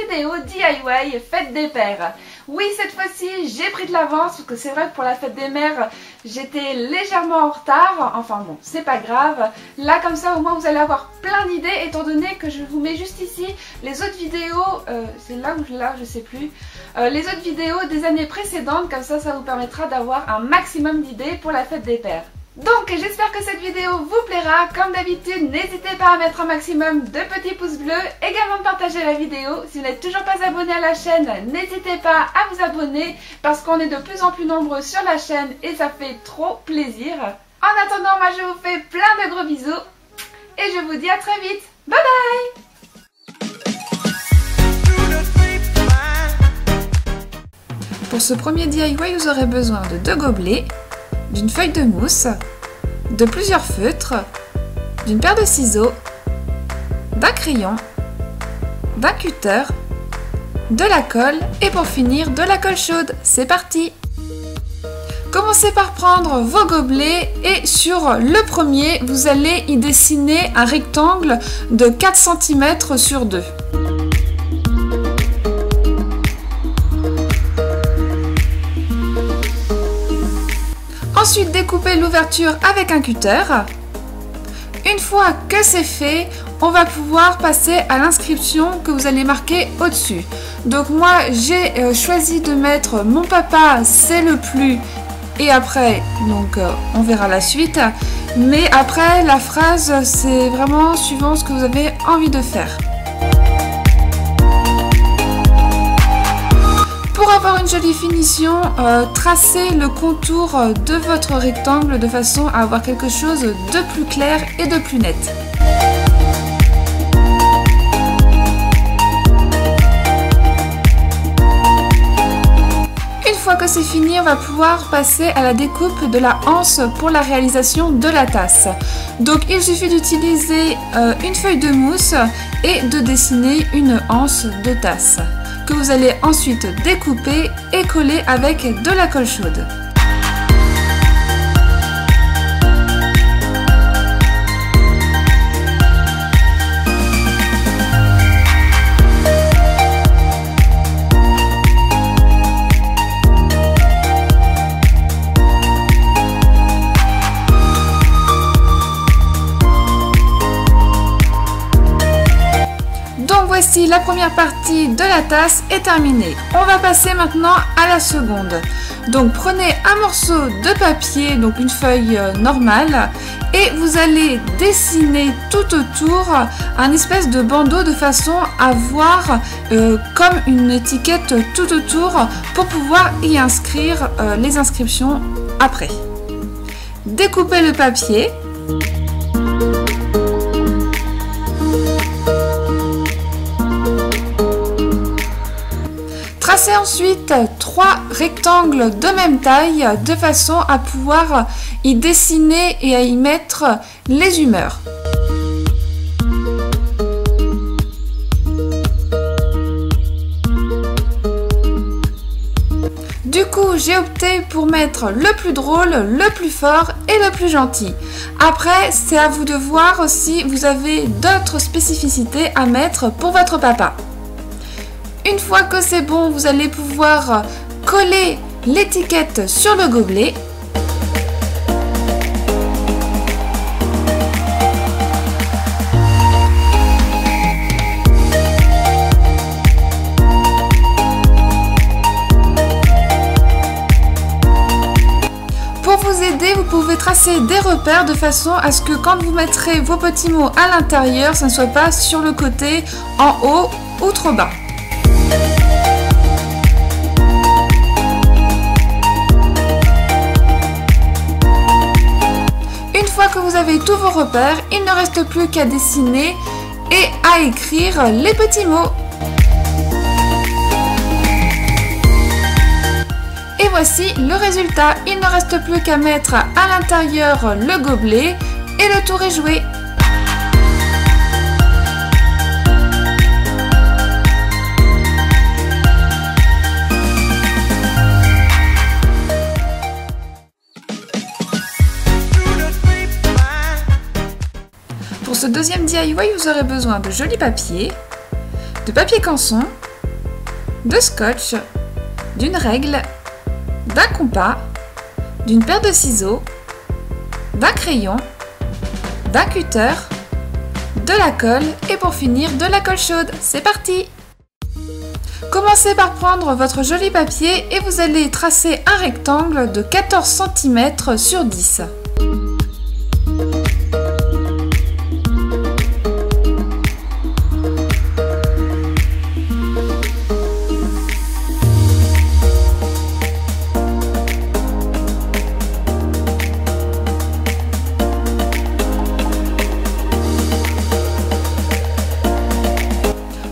vidéo DIY Fête des Pères. Oui, cette fois-ci, j'ai pris de l'avance parce que c'est vrai que pour la Fête des Mères, j'étais légèrement en retard. Enfin bon, c'est pas grave. Là, comme ça, au moins, vous allez avoir plein d'idées étant donné que je vous mets juste ici les autres vidéos. C'est là ou là, je sais plus. Les autres vidéos des années précédentes. Comme ça vous permettra d'avoir un maximum d'idées pour la Fête des Pères. Donc j'espère que cette vidéo vous plaira. Comme d'habitude, n'hésitez pas à mettre un maximum de petits pouces bleus, également de partager la vidéo. Si vous n'êtes toujours pas abonné à la chaîne, n'hésitez pas à vous abonner parce qu'on est de plus en plus nombreux sur la chaîne et ça fait trop plaisir. En attendant, moi je vous fais plein de gros bisous et je vous dis à très vite. Bye bye. Pour ce premier DIY, vous aurez besoin de 2 gobelets, d'une feuille de mousse, de plusieurs feutres, d'une paire de ciseaux, d'un crayon, d'un cutter, de la colle et pour finir de la colle chaude. C'est parti! Commencez par prendre vos gobelets et sur le premier, vous allez y dessiner un rectangle de 4 cm sur 2. Ensuite, découpez l'ouverture avec un cutter. Une fois que c'est fait, on va pouvoir passer à l'inscription que vous allez marquer au-dessus. Donc moi, j'ai choisi de mettre « Mon papa, c'est le plus » et après, donc on verra la suite. Mais après, la phrase, c'est vraiment suivant ce que vous avez envie de faire. Pour avoir une jolie finition, tracez le contour de votre rectangle de façon à avoir quelque chose de plus clair et de plus net. Une fois que c'est fini, on va pouvoir passer à la découpe de la anse pour la réalisation de la tasse. Donc il suffit d'utiliser une feuille de mousse et de dessiner une anse de tasse, que vous allez ensuite découper et coller avec de la colle chaude. Voici, la première partie de la tasse est terminée. On va passer maintenant à la seconde. Donc prenez un morceau de papier, donc une feuille normale, et vous allez dessiner tout autour un espèce de bandeau de façon à voir comme une étiquette tout autour pour pouvoir y inscrire les inscriptions après. Découpez le papier. Tracez ensuite 3 rectangles de même taille de façon à pouvoir y dessiner et à y mettre les humeurs. Du coup, j'ai opté pour mettre le plus drôle, le plus fort et le plus gentil. Après, c'est à vous de voir si vous avez d'autres spécificités à mettre pour votre papa. Une fois que c'est bon, vous allez pouvoir coller l'étiquette sur le gobelet. Pour vous aider, vous pouvez tracer des repères de façon à ce que quand vous mettrez vos petits mots à l'intérieur, ça ne soit pas sur le côté, en haut ou trop bas. Une fois que vous avez tous vos repères, il ne reste plus qu'à dessiner et à écrire les petits mots. Et voici le résultat. Il ne reste plus qu'à mettre à l'intérieur le gobelet et le tour est joué. Pour ce deuxième DIY, vous aurez besoin de joli papier, de papier canson, de scotch, d'une règle, d'un compas, d'une paire de ciseaux, d'un crayon, d'un cutter, de la colle et pour finir de la colle chaude. C'est parti! Commencez par prendre votre joli papier et vous allez tracer un rectangle de 14 cm sur 10.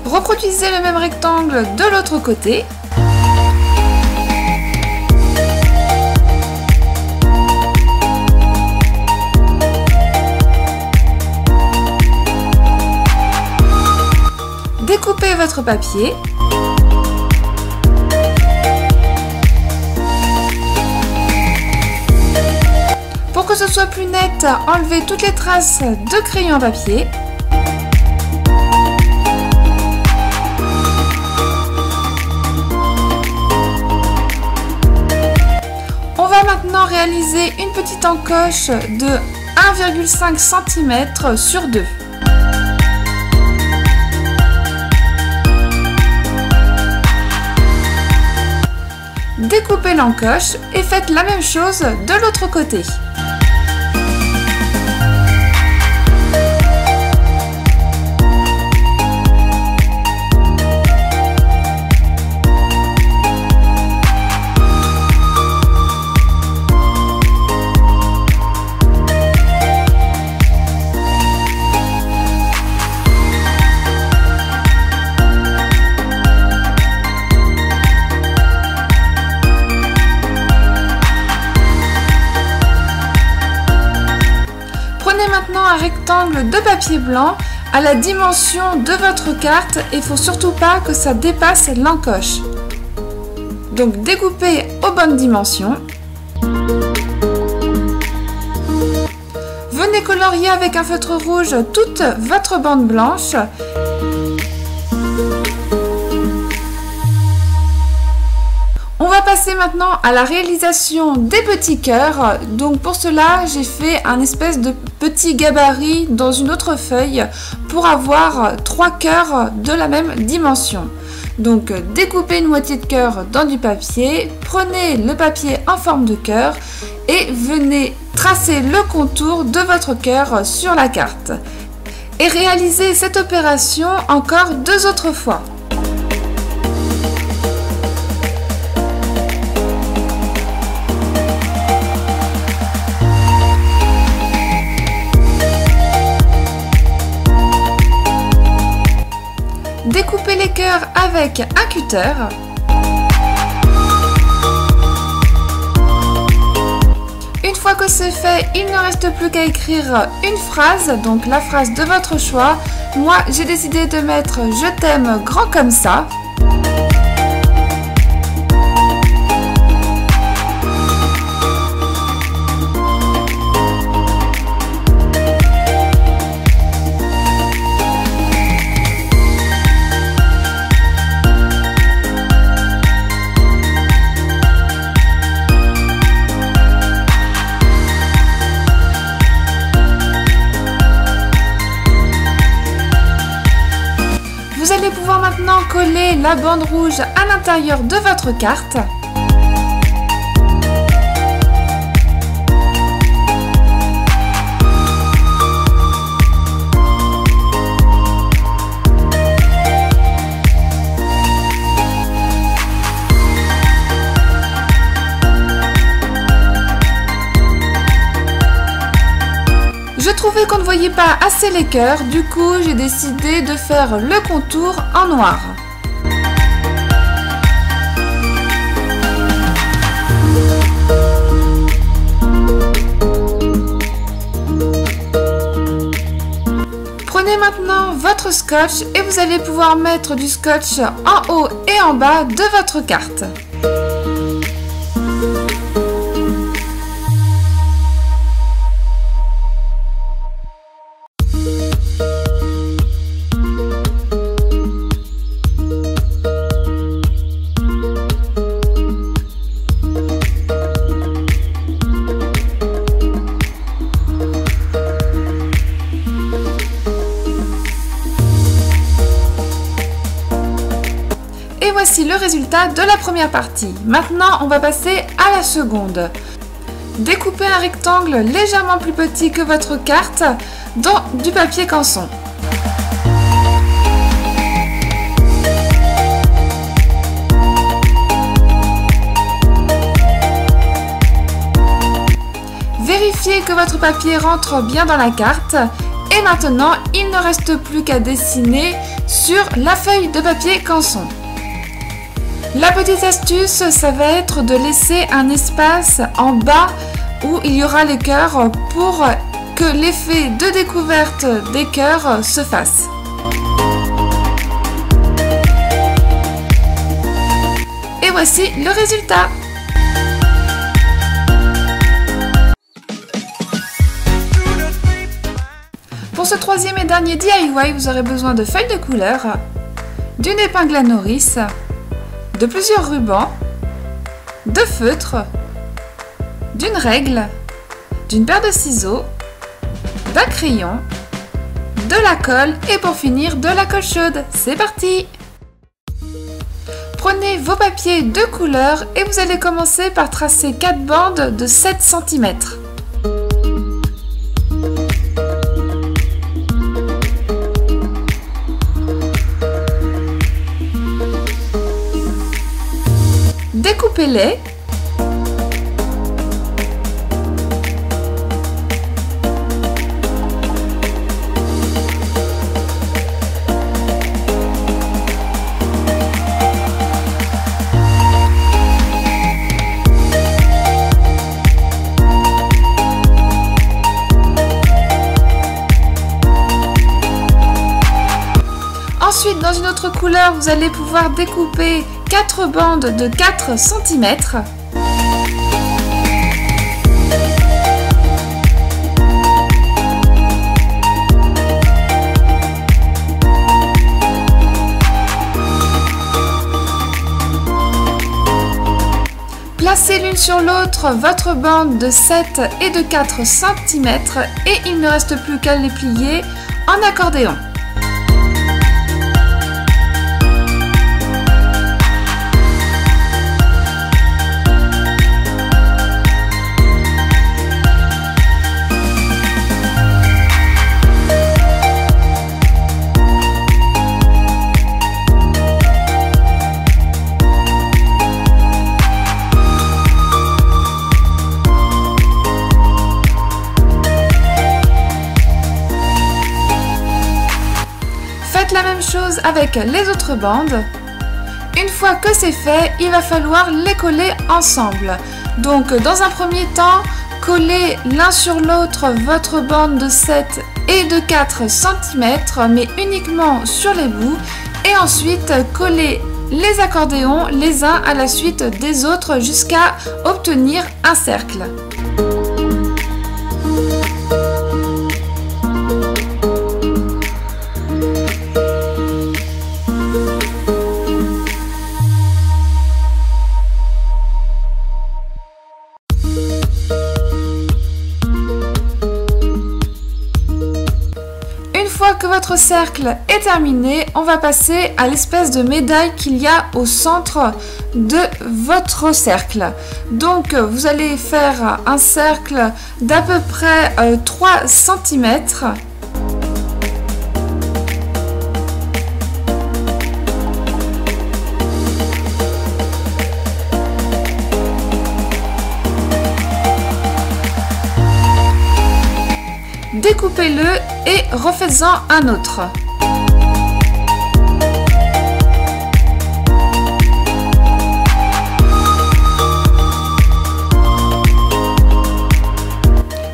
Reproduisez le même rectangle de l'autre côté. Découpez votre papier. Pour que ce soit plus net, enlevez toutes les traces de crayon à papier. Maintenant réaliser une petite encoche de 1,5 cm sur 2. Découpez l'encoche et faites la même chose de l'autre côté. Maintenant un rectangle de papier blanc à la dimension de votre carte et il ne faut surtout pas que ça dépasse l'encoche. Donc découpez aux bonnes dimensions. Venez colorier avec un feutre rouge toute votre bande blanche. On va passer maintenant à la réalisation des petits cœurs. Donc pour cela, j'ai fait un espèce de petit gabarit dans une autre feuille pour avoir 3 cœurs de la même dimension. Donc découpez une moitié de cœur dans du papier, prenez le papier en forme de cœur et venez tracer le contour de votre cœur sur la carte. Et réalisez cette opération encore 2 autres fois. Découpez les cœurs avec un cutter. Une fois que c'est fait, il ne reste plus qu'à écrire une phrase, donc la phrase de votre choix. Moi, j'ai décidé de mettre « Je t'aime grand comme ça ». Vous allez pouvoir maintenant coller la bande rouge à l'intérieur de votre carte. Je trouvais qu'on ne voyait pas assez les cœurs, du coup j'ai décidé de faire le contour en noir. Prenez maintenant votre scotch et vous allez pouvoir mettre du scotch en haut et en bas de votre carte. Et voici le résultat de la première partie. Maintenant, on va passer à la seconde. Découpez un rectangle légèrement plus petit que votre carte dans du papier canson. Vérifiez que votre papier rentre bien dans la carte. Et maintenant, il ne reste plus qu'à dessiner sur la feuille de papier canson. La petite astuce, ça va être de laisser un espace en bas où il y aura les cœurs pour que l'effet de découverte des cœurs se fasse. Et voici le résultat. Pour ce troisième et dernier DIY, vous aurez besoin de feuilles de couleur, d'une épingle à nourrice, de plusieurs rubans, de feutres, d'une règle, d'une paire de ciseaux, d'un crayon, de la colle et pour finir de la colle chaude. C'est parti! Prenez vos papiers de couleur et vous allez commencer par tracer 4 bandes de 7 cm. Découpez-les. Ensuite, dans une autre couleur, vous allez pouvoir découper 4 bandes de 4 cm. Placez l'une sur l'autre votre bande de 7 et de 4 cm et il ne reste plus qu'à les plier en accordéon. La même chose avec les autres bandes. Une fois que c'est fait, il va falloir les coller ensemble. Donc dans un premier temps, collez l'un sur l'autre votre bande de 7 et de 4 cm, mais uniquement sur les bouts. Et ensuite, collez les accordéons les uns à la suite des autres jusqu'à obtenir un cercle. Une fois que votre cercle est terminé, on va passer à l'espèce de médaille qu'il y a au centre de votre cercle. Donc vous allez faire un cercle d'à peu près 3 cm. Découpez-le et refaites-en un autre.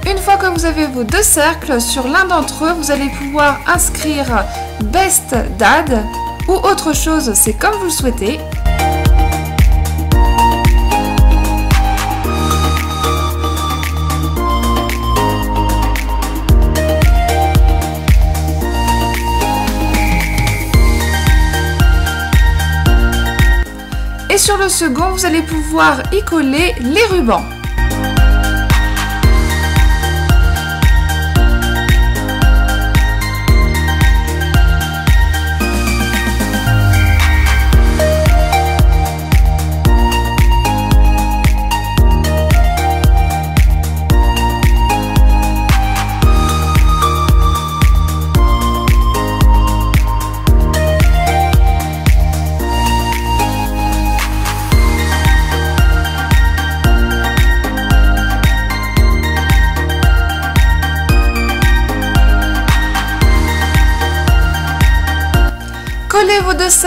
Une fois que vous avez vos 2 cercles, sur l'un d'entre eux, vous allez pouvoir inscrire Best Dad ou autre chose, c'est comme vous le souhaitez. Et sur le second, vous allez pouvoir y coller les rubans.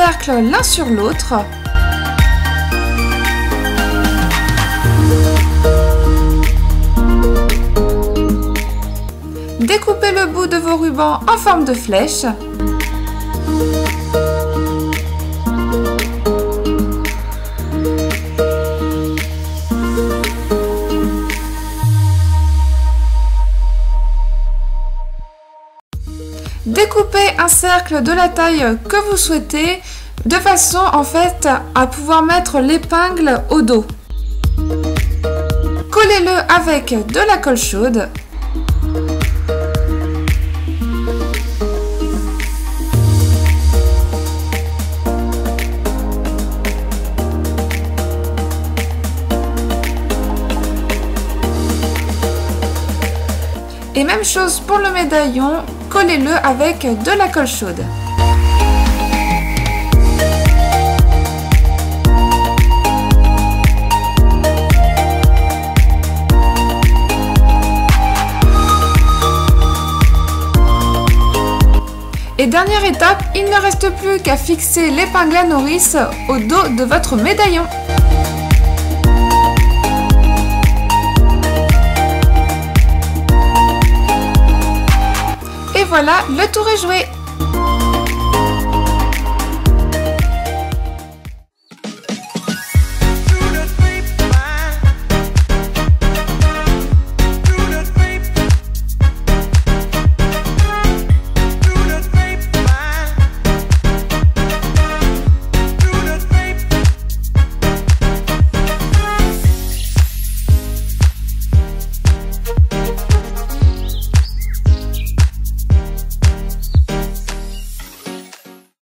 cercle l'un sur l'autre. Découpez le bout de vos rubans en forme de flèche. Découpez un cercle de la taille que vous souhaitez, de façon en fait à pouvoir mettre l'épingle au dos. Collez-le avec de la colle chaude. Et même chose pour le médaillon, collez-le avec de la colle chaude. Et dernière étape, il ne reste plus qu'à fixer l'épingle à nourrice au dos de votre médaillon. Et voilà, le tour est joué!